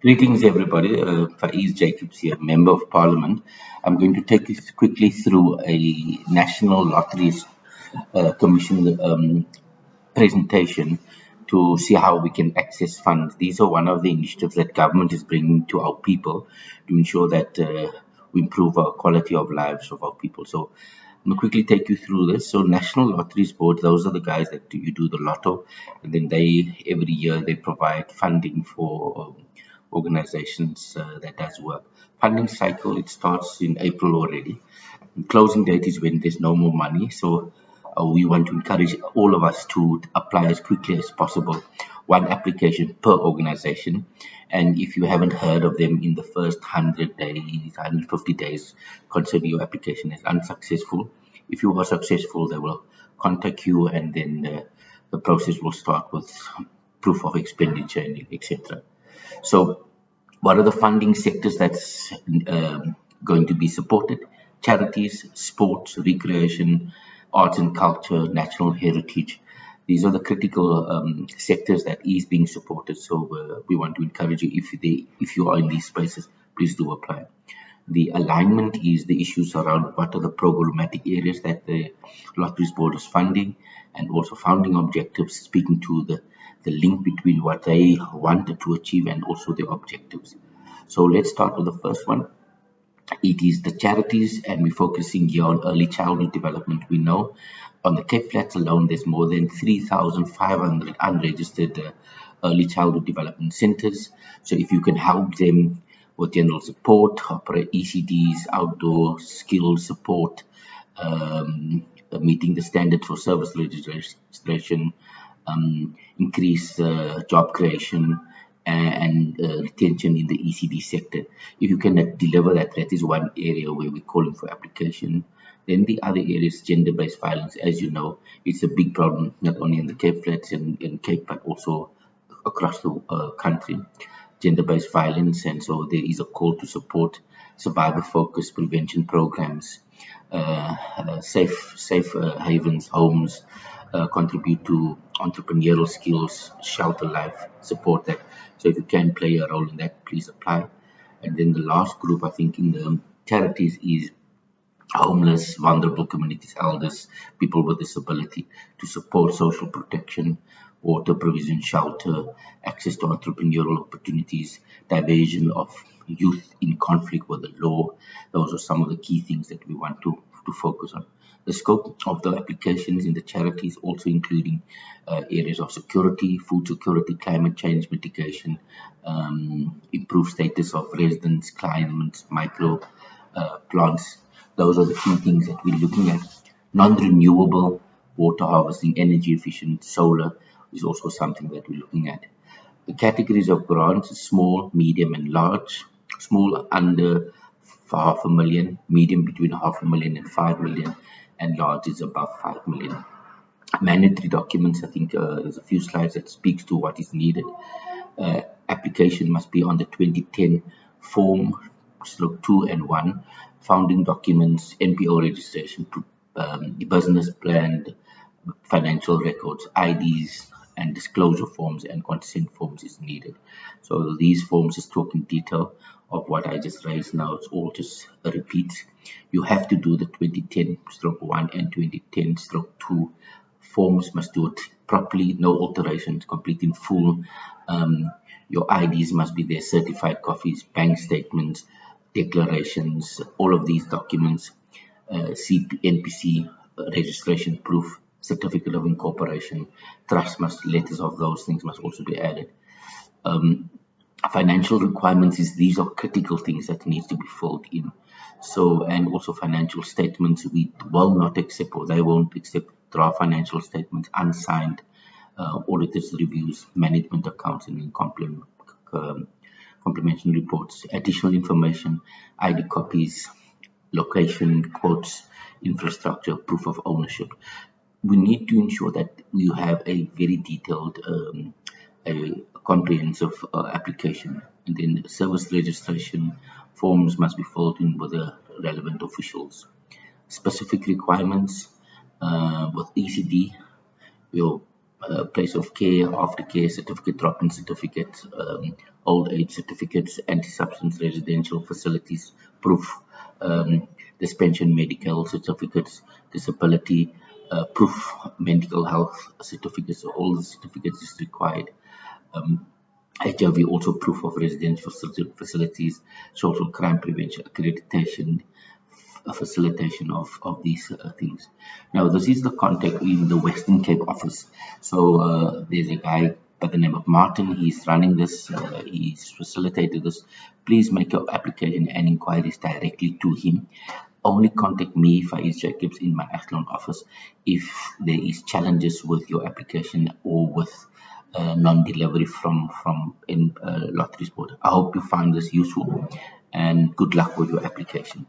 Greetings, everybody. Faiz Jacobs here, Member of Parliament. I'm going to take you quickly through a National Lotteries Commission presentation to see how we can access funds. These are one of the initiatives that government is bringing to our people to ensure that we improve our quality of lives of our people. So I'm going to quickly take you through this. So National Lotteries Board, those are the guys that you do the lotto, and then every year they provide funding for organizations that does work. Funding cycle, it starts in April already. Closing date is when there's no more money. So we want to encourage all of us to apply as quickly as possible, one application per organization. And if you haven't heard of them in the first 100 days, 150 days, consider your application as unsuccessful. If you are successful, they will contact you, and then the process will start with proof of expenditure, etc. So what are the funding sectors that's going to be supported? Charities, sports, recreation, arts and culture, natural heritage. These are the critical sectors that is being supported. So we want to encourage you, if you are in these spaces, please do apply. The alignment is the issues around what are the programmatic areas that the Lotteries Board is funding, and also founding objectives, speaking to the link between what they wanted to achieve and also their objectives. So let's start with the first one. It is the charities, and we're focusing here on early childhood development. We know on the Cape Flats alone, there's more than 3,500 unregistered early childhood development centers. So if you can help them with general support, operate ECDs, outdoor skills support, meeting the standards for service registration, increase job creation and retention in the ECD sector. If you can deliver that, that is one area where we're calling for application. Then the other area is gender-based violence. As you know, it's a big problem, not only in the Cape Flats and in Cape, but also across the country. Gender-based violence, and so there is a call to support survivor-focused prevention programs, safe havens, homes, contribute to entrepreneurial skills, shelter life, support that. So if you can play a role in that, please apply. And then the last group, I think, in the charities is homeless, vulnerable communities, elders, people with disability, to support social protection, water provision, shelter, access to entrepreneurial opportunities, diversion of youth in conflict with the law. Those are some of the key things that we want to focus on. The scope of the applications in the charities also including areas of security, food security, climate change mitigation, improved status of residents, climates, micro plants. Those are the key things that we're looking at. Non-renewable water harvesting, energy efficient, solar is also something that we're looking at. The categories of grants: small, medium, and large. Small under $500,000, medium between $500,000 and $5 million, and large is above $5 million. Mandatory documents, I think there's a few slides that speaks to what is needed. Application must be on the 2010 form stroke 2 and 1. Founding documents, NPO registration, business plan, financial records, IDs, and disclosure forms and consent forms is needed. So these forms just talk in detail of what I just raised now. It's all just a repeat. You have to do the 2010 stroke 1 and 2010 stroke 2 forms. Must do it properly, no alterations, complete in full. Your IDs must be there, certified copies, bank statements, declarations, all of these documents, NPC registration proof, certificate of incorporation, trust letters of those things must also be added. Financial requirements these are critical things that needs to be filled in. So, and also financial statements, we will not accept, or they won't accept, draft financial statements, unsigned, auditors' reviews, management accounts, and complementary reports. Additional information, ID copies, location, quotes, infrastructure, proof of ownership. We need to ensure that you have a very detailed, a comprehensive application. And then service registration forms must be filled in with the relevant officials. Specific requirements with ECD, your place of care, aftercare certificate, drop-in certificate, old age certificates, anti-substance residential facilities proof, suspension medical certificates, disability proof, mental health certificates. So all the certificates is required. HIV also proof of residential facilities, social crime prevention, accreditation, facilitation of these things. Now, this is the contact in the Western Cape office. So there's a guy by the name of Martin. He's running this. He's facilitated this. Please make your application and inquiries directly to him. Only contact me, Faiz Jacobs, in my Athlone office if there is challenges with your application or with non-delivery from in Lotteries board. I hope you find this useful and good luck with your application.